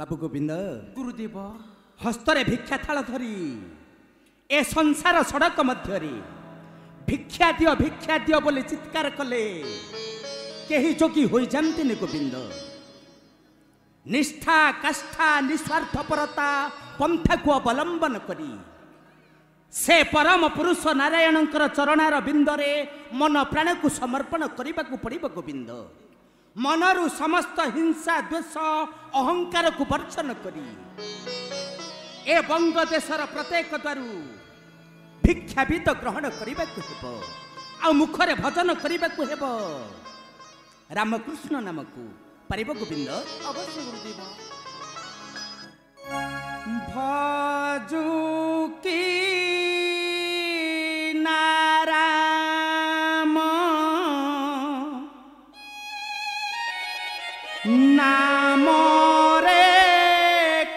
बाबू गोविंद गुरुदेव हस्तरे भिक्षा थाल धरी ए संसार सड़क मध्य भिक्षा दियो बोले चित्कार कले केही जोगी हो जाती गोविंद निष्ठा काष्ठा निस्वार्थपरता पंथा को अवलंबन करी से परम पुरुष नारायणंकर चरणार बिंदरे मन प्राण को समर्पण करने को पड़िब गोविंद मनरु समस्त हिंसा द्वेष अहंकार को वर्जन करी ए बंग देशर प्रत्येक द्वारू भिक्षा भी तो ग्रहण करने को हेब आ मुखरे भजन करने को हेब रामकृष्ण नाम को पारिब गोविंद अवश्य गुरुदेव भजू की नाराम नाम रे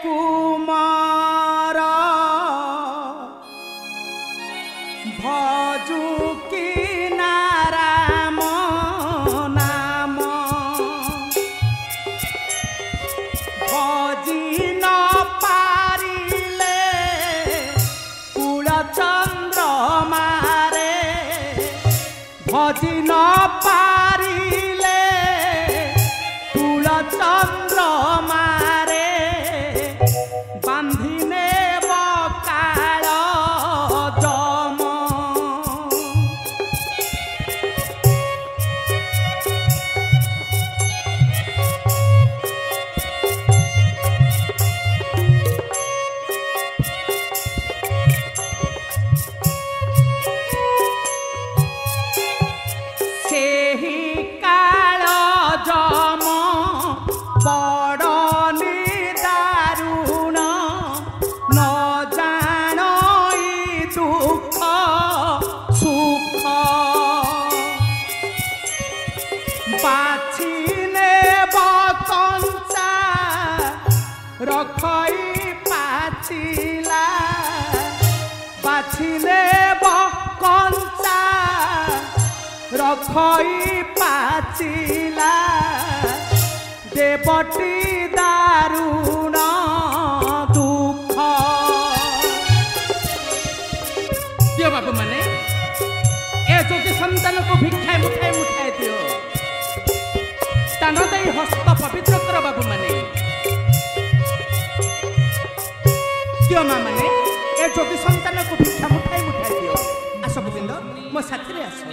कुमार भजू की नाराम नाम भजी न पारिले कुल चंद्रमा रे भजी न पारिले कुल चंद्रमा रे बांधिने बकाल जम सेही काल जम बड़ निदारुण न जानई दुख सुख बाछि नेब कंचा रखई पाचिला बाछि नेब कंचा रखई पाचिला देवटी दारुण दुख दियो बाबू माने ए जोगी संतान को भिक्षा मुठाए दियो स्थान दे हस्त पवित्र कर बाबू माने दियो माँ माने ए जोगी संतान को भिक्षा मुठाए दियो आस गोविंद मो साथी आस